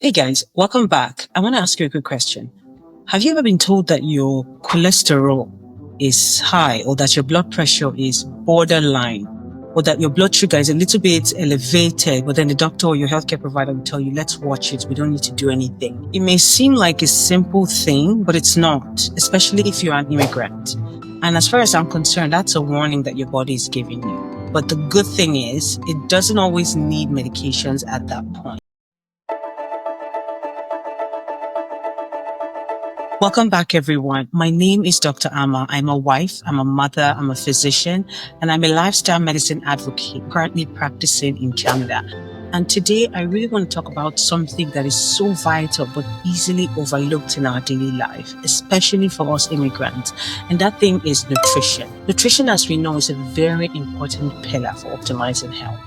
Hey guys, welcome back. I want to ask you a quick question. Have you ever been told that your cholesterol is high or that your blood pressure is borderline or that your blood sugar is a little bit elevated, but then the doctor or your healthcare provider will tell you, let's watch it. We don't need to do anything. It may seem like a simple thing, but it's not, especially if you're an immigrant. And as far as I'm concerned, that's a warning that your body is giving you. But the good thing is, it doesn't always need medications at that point. Welcome back, everyone. My name is Dr. Amma. I'm a wife, I'm a mother, I'm a physician, and I'm a lifestyle medicine advocate currently practicing in Canada. And today, I really want to talk about something that is so vital but easily overlooked in our daily life, especially for us immigrants. And that thing is nutrition. Nutrition, as we know, is a very important pillar for optimizing health.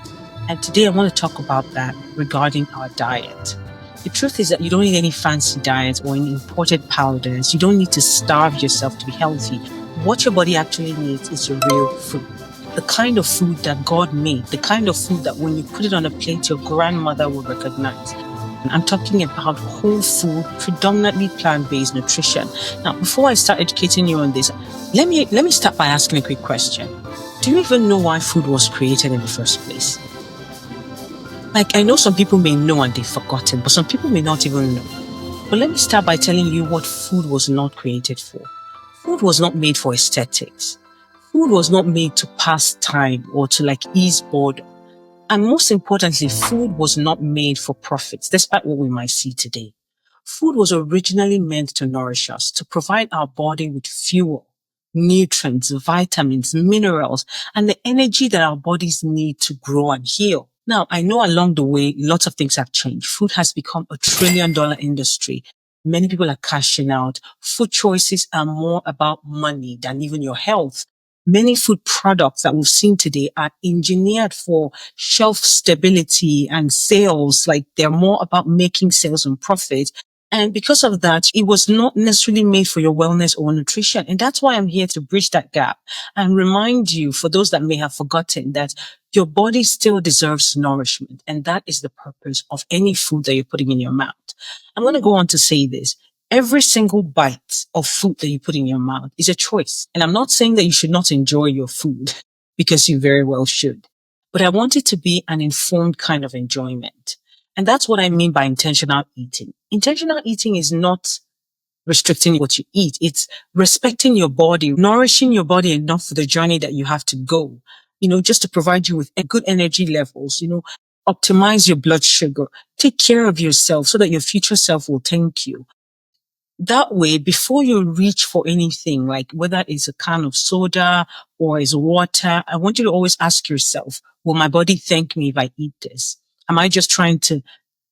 And today, I want to talk about that regarding our diet. The truth is that you don't need any fancy diets or any imported powders. You don't need to starve yourself to be healthy. What your body actually needs is your real food. The kind of food that God made, the kind of food that when you put it on a plate, your grandmother will recognize. And I'm talking about whole food, predominantly plant-based nutrition. Now, before I start educating you on this, let me start by asking a quick question. Do you even know why food was created in the first place? Like, I know some people may know and they've forgotten, but some people may not even know. But let me start by telling you what food was not created for. Food was not made for aesthetics. Food was not made to pass time or to ease boredom. And most importantly, food was not made for profits, despite what we might see today. Food was originally meant to nourish us, to provide our body with fuel, nutrients, vitamins, minerals, and the energy that our bodies need to grow and heal. Now, I know along the way, lots of things have changed. Food has become $1 trillion industry. Many people are cashing out. Food choices are more about money than even your health. Many food products that we've seen today are engineered for shelf stability and sales. Like, they're more about making sales and profit. And because of that, it was not necessarily made for your wellness or nutrition. And that's why I'm here to bridge that gap and remind you, for those that may have forgotten, that your body still deserves nourishment. And that is the purpose of any food that you're putting in your mouth. I'm going to go on to say this. Every single bite of food that you put in your mouth is a choice. And I'm not saying that you should not enjoy your food, because you very well should. But I want it to be an informed kind of enjoyment. And that's what I mean by intentional eating. Intentional eating is not restricting what you eat. It's respecting your body, nourishing your body enough for the journey that you have to go, just to provide you with good energy levels, optimize your blood sugar, take care of yourself so that your future self will thank you. That way, before you reach for anything, like whether it's a can of soda or it's water, I want you to always ask yourself, will my body thank me if I eat this? Am I just trying to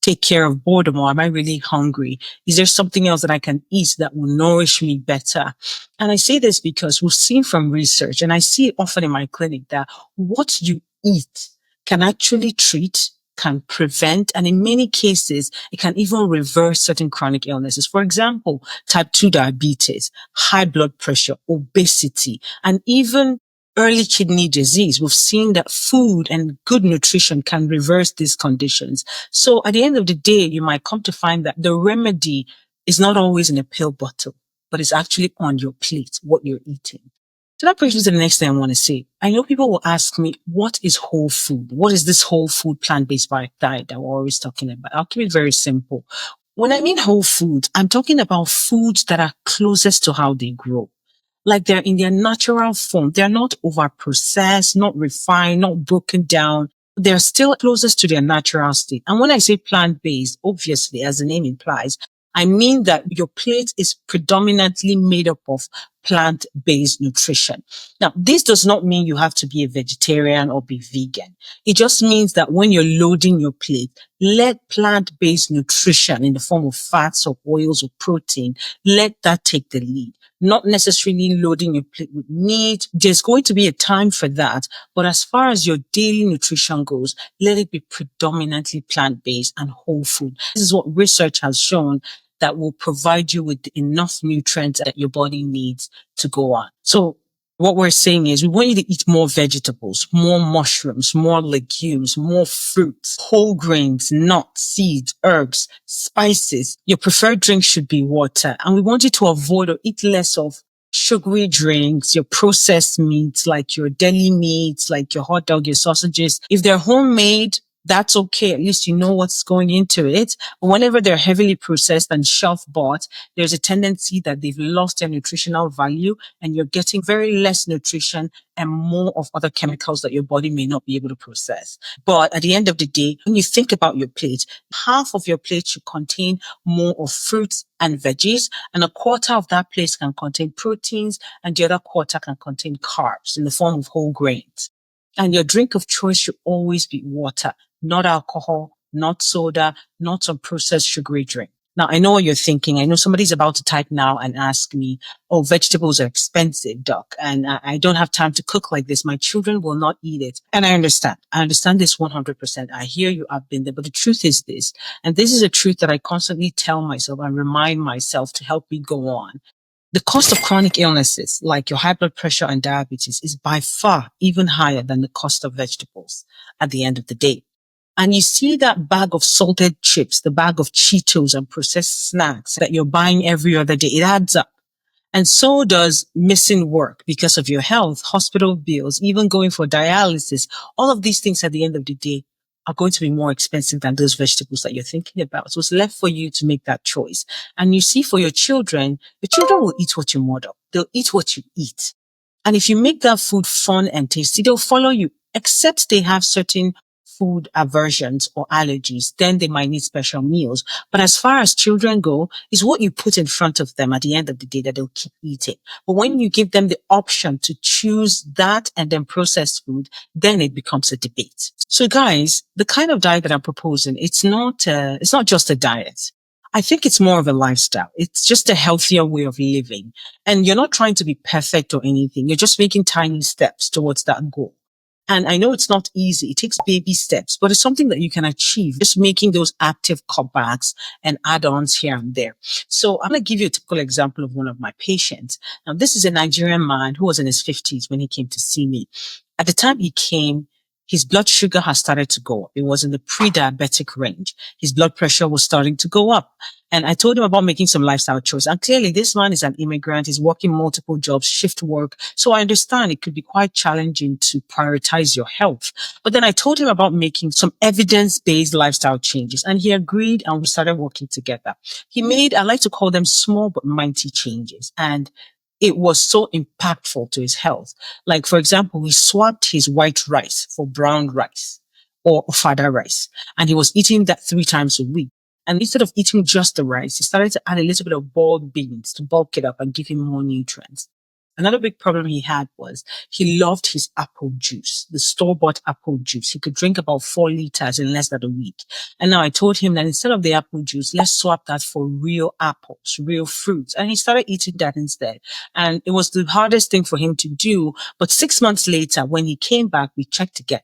take care of boredom, or am I really hungry? Is there something else that I can eat that will nourish me better? And I say this because we've seen from research, and I see it often in my clinic, that what you eat can actually treat, can prevent, and in many cases, it can even reverse certain chronic illnesses. For example, type 2 diabetes, high blood pressure, obesity, and even early kidney disease. We've seen that food and good nutrition can reverse these conditions. So at the end of the day, you might come to find that the remedy is not always in a pill bottle, but it's actually on your plate, what you're eating. So that brings me to the next thing I want to say. I know people will ask me, what is whole food? What is this whole food plant-based diet that we're always talking about? I'll keep it very simple. When I mean whole food, I'm talking about foods that are closest to how they grow. Like, they're in their natural form. They're not over processed, not refined, not broken down. They're still closest to their natural state. And when I say plant-based, obviously, as the name implies, I mean that your plate is predominantly made up of plant-based nutrition. Now, this does not mean you have to be a vegetarian or be vegan. It just means that when you're loading your plate, let plant-based nutrition in the form of fats or oils or protein, let that take the lead. Not necessarily loading your plate with meat. There's going to be a time for that. But as far as your daily nutrition goes, let it be predominantly plant-based and whole food. This is what research has shown that will provide you with enough nutrients that your body needs to go on. So What we're saying is we want you to eat more vegetables, more mushrooms, more legumes, more fruits, whole grains, nuts, seeds, herbs, spices. Your preferred drink should be water. And we want you to avoid or eat less of sugary drinks, your processed meats, like your deli meats, like your hot dog, your sausages. If they're homemade, that's okay. At least you know what's going into it. But whenever they're heavily processed and shelf bought, there's a tendency that they've lost their nutritional value and you're getting very less nutrition and more of other chemicals that your body may not be able to process. But at the end of the day, when you think about your plate, half of your plate should contain more of fruits and veggies, and a quarter of that plate can contain proteins, and the other quarter can contain carbs in the form of whole grains. And your drink of choice should always be water, not alcohol, not soda, not some processed sugary drink. Now, I know what you're thinking. I know somebody's about to type now and ask me, oh, vegetables are expensive, doc, and I don't have time to cook like this. My children will not eat it. And I understand. I understand this 100%. I hear you. I've been there. But the truth is this, and this is a truth that I constantly tell myself and remind myself to help me go on. The cost of chronic illnesses like your high blood pressure and diabetes is by far even higher than the cost of vegetables at the end of the day. And you see that bag of salted chips, the bag of Cheetos and processed snacks that you're buying every other day, it adds up. And so does missing work because of your health, hospital bills, even going for dialysis. All of these things at the end of the day are going to be more expensive than those vegetables that you're thinking about. So it's left for you to make that choice. And you see, for your children will eat what you model. They'll eat what you eat. And if you make that food fun and tasty, they'll follow you, except they have certain food aversions or allergies. Then they might need special meals. But as far as children go, is what you put in front of them at the end of the day that they'll keep eating. But when you give them the option to choose that and then processed food, then it becomes a debate. So guys, the kind of diet that I'm proposing, it's not just a diet. I think it's more of a lifestyle. It's just a healthier way of living. And you're not trying to be perfect or anything. You're just making tiny steps towards that goal. And I know it's not easy. It takes baby steps, but it's something that you can achieve, just making those active cutbacks and add-ons here and there. So I'm going to give you a typical example of one of my patients. Now, this is a Nigerian man who was in his 50s when he came to see me. At the time he came, his blood sugar has started to go up. It was in the pre-diabetic range. His blood pressure was starting to go up. And I told him about making some lifestyle choices. And clearly this man is an immigrant. He's working multiple jobs, shift work. So I understand it could be quite challenging to prioritize your health. But then I told him about making some evidence-based lifestyle changes. And he agreed and we started working together. He made, I like to call them small but mighty changes. And it was so impactful to his health. Like, for example, we swapped his white rice for brown rice or fada rice. And he was eating that 3 times a week. And instead of eating just the rice, he started to add a little bit of boiled beans to bulk it up and give him more nutrients. Another big problem he had was he loved his apple juice, the store-bought apple juice. He could drink about 4 liters in less than a week. And now I told him that instead of the apple juice, let's swap that for real apples, real fruits. And he started eating that instead. And it was the hardest thing for him to do. But 6 months later, when he came back, we checked again.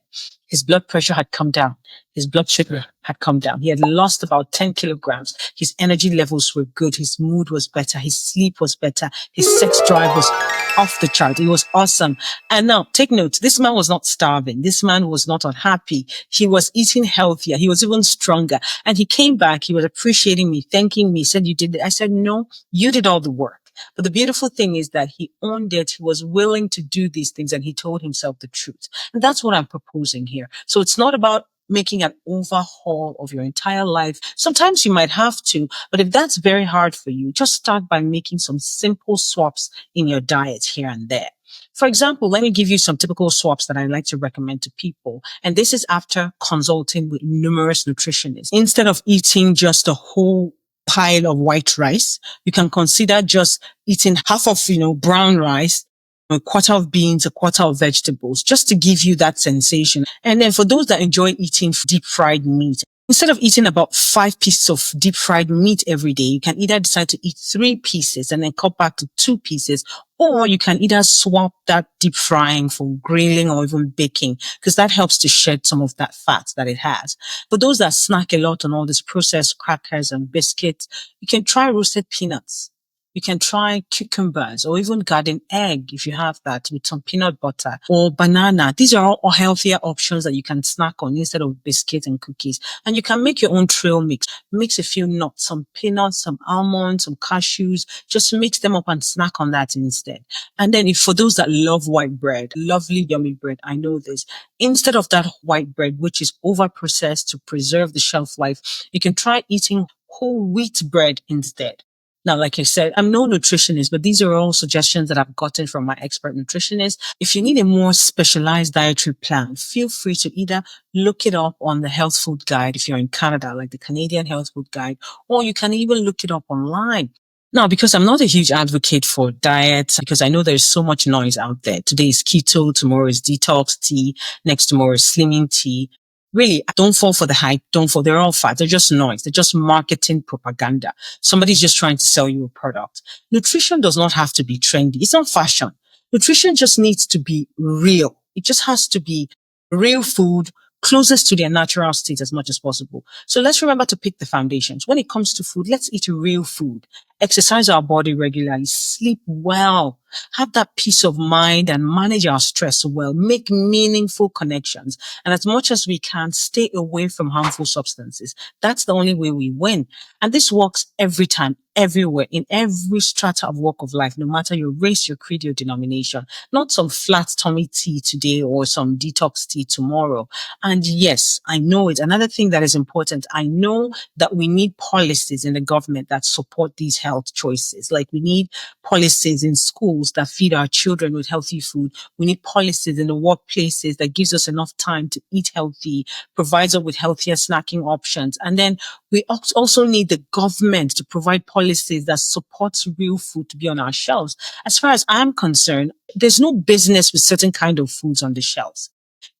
His blood pressure had come down. His blood sugar had come down. He had lost about 10 kilograms. His energy levels were good. His mood was better. His sleep was better. His sex drive was off the chart. It was awesome. And now take note, this man was not starving. This man was not unhappy. He was eating healthier. He was even stronger. And he came back. He was appreciating me, thanking me. He said, you did it. I said, no, you did all the work. But the beautiful thing is that he owned it. He was willing to do these things and he told himself the truth. And that's what I'm proposing here. So it's not about making an overhaul of your entire life. Sometimes you might have to, but if that's very hard for you, just start by making some simple swaps in your diet here and there. For example, let me give you some typical swaps that I like to recommend to people. And this is after consulting with numerous nutritionists. Instead of eating just a whole pile of white rice, you can consider just eating half of, brown rice, a quarter of beans, a quarter of vegetables, just to give you that sensation. And then for those that enjoy eating deep fried meat, instead of eating about 5 pieces of deep fried meat every day, you can either decide to eat 3 pieces and then cut back to 2 pieces, or you can either swap that deep frying for grilling or even baking, because that helps to shed some of that fat that it has. For those that snack a lot on all these processed crackers and biscuits, you can try roasted peanuts. You can try cucumbers or even garden egg if you have that with some peanut butter or banana. These are all healthier options that you can snack on instead of biscuits and cookies. And you can make your own trail mix. Mix a few nuts, some peanuts, some almonds, some cashews. Just mix them up and snack on that instead. And then if for those that love white bread, lovely, yummy bread, I know this. Instead of that white bread, which is over processed to preserve the shelf life, you can try eating whole wheat bread instead. Now, like I said, I'm no nutritionist, but these are all suggestions that I've gotten from my expert nutritionist. If you need a more specialized dietary plan, feel free to either look it up on the Health Food Guide if you're in Canada, like the Canadian Health Food Guide, or you can even look it up online. Now, because I'm not a huge advocate for diets, because I know there's so much noise out there. Today is keto, tomorrow is detox tea, next tomorrow is slimming tea. Really, don't fall for the hype. Don't fall. They're all fat. They're just noise. They're just marketing propaganda. Somebody's just trying to sell you a product. Nutrition does not have to be trendy. It's not fashion. Nutrition just needs to be real. It just has to be real food, closest to their natural state as much as possible. So let's remember to pick the foundations. When it comes to food, let's eat real food, exercise our body regularly, sleep well, have that peace of mind and manage our stress well, make meaningful connections. And as much as we can, stay away from harmful substances. That's the only way we win. And this works every time, everywhere, in every strata of walk of life, no matter your race, your creed, your denomination, not some flat tummy tea today or some detox tea tomorrow. And yes, I know it. Another thing that is important, I know that we need policies in the government that support these health choices. Like we need policies in schools that feed our children with healthy food. We need policies in the workplaces that gives us enough time to eat healthy, provides us with healthier snacking options. And then we also need the government to provide policies that supports real food to be on our shelves. As far as I'm concerned, there's no business with certain kind of foods on the shelves.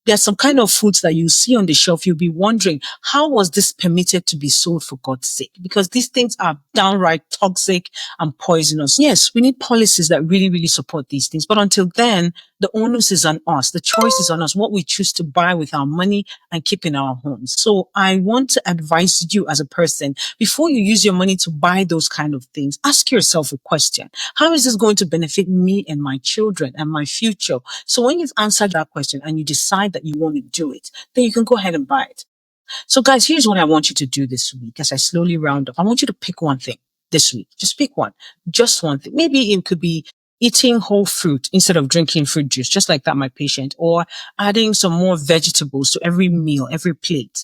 There's some kind of foods that you see on the shelf. You'll be wondering, how was this permitted to be sold for God's sake? Because these things are downright toxic and poisonous. Yes, we need policies that really, really support these things. But until then, the onus is on us. The choice is on us, what we choose to buy with our money and keep in our homes. So I want to advise you as a person, before you use your money to buy those kind of things, ask yourself a question. How is this going to benefit me and my children and my future? So when you've answered that question and you decide that you want to do it, then you can go ahead and buy it. So guys, here's what I want you to do this week as I slowly round up. I want you to pick one thing this week. Just pick one. Just one thing. Maybe it could be eating whole fruit instead of drinking fruit juice, just like that, my patient, or adding some more vegetables to every meal, every plate.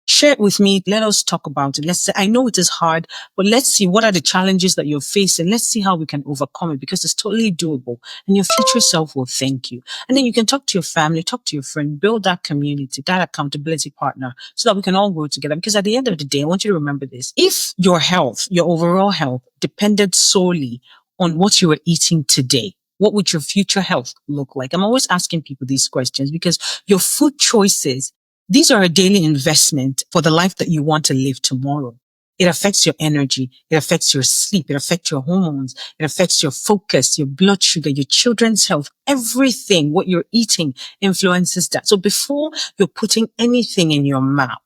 Share it with me. Let us talk about it. Let's say, I know it is hard, but let's see what are the challenges that you're facing. Let's see how we can overcome it because it's totally doable and your future self will thank you. And then you can talk to your family, talk to your friend, build that community, that accountability partner so that we can all grow together. Because at the end of the day, I want you to remember this. If your health, your overall health depended solely on what you were eating today, what would your future health look like? I'm always asking people these questions because your food choices, these are a daily investment for the life that you want to live tomorrow. It affects your energy. It affects your sleep. It affects your hormones. It affects your focus, your blood sugar, your children's health. Everything, what you're eating influences that. So before you're putting anything in your mouth,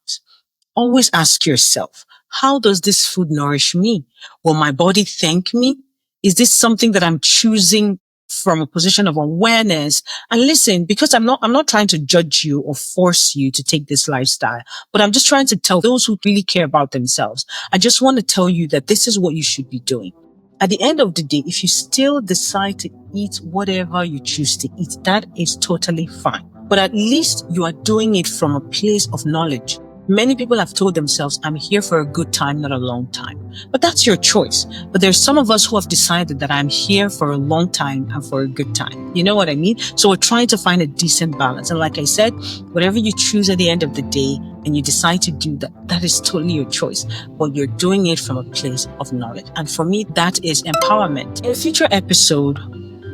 always ask yourself, how does this food nourish me? Will my body thank me? Is this something that I'm choosing from a position of awareness? And listen, because I'm not trying to judge you or force you to take this lifestyle, but I'm just trying to tell those who really care about themselves. I just want to tell you that this is what you should be doing. At the end of the day, if you still decide to eat whatever you choose to eat, that is totally fine. But at least you are doing it from a place of knowledge. Many people have told themselves, I'm here for a good time, not a long time. But that's your choice. But there's some of us who have decided that I'm here for a long time and for a good time. You know what I mean? So we're trying to find a decent balance. And like I said, whatever you choose at the end of the day and you decide to do that, that is totally your choice. But you're doing it from a place of knowledge. And for me, that is empowerment. In a future episode,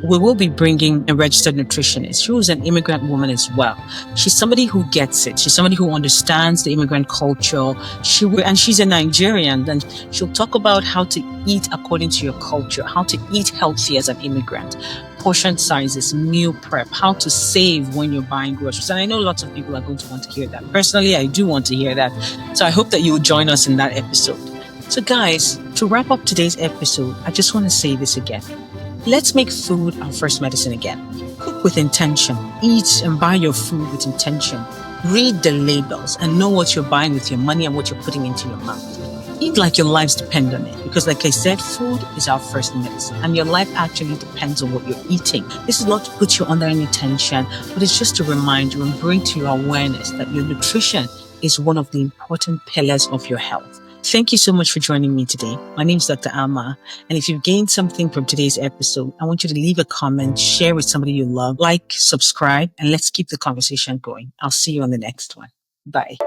we will be bringing a registered nutritionist who is an immigrant woman as well. She's somebody who gets it. She's somebody who understands the immigrant culture. And she's a Nigerian, and she'll talk about how to eat according to your culture, how to eat healthy as an immigrant, portion sizes, meal prep, how to save when you're buying groceries. And I know lots of people are going to want to hear that. Personally, I do want to hear that. So I hope that you'll join us in that episode. So, guys, to wrap up today's episode, I just want to say this again. Let's make food our first medicine again. Cook with intention. Eat and buy your food with intention. Read the labels and know what you're buying with your money and what you're putting into your mouth. Eat like your lives depend on it. Because like I said, food is our first medicine. And your life actually depends on what you're eating. This is not to put you under any tension, but it's just to remind you and bring to your awareness that your nutrition is one of the important pillars of your health. Thank you so much for joining me today. My name is Dr. Amma. And if you've gained something from today's episode, I want you to leave a comment, share with somebody you love, like, subscribe, and let's keep the conversation going. I'll see you on the next one. Bye.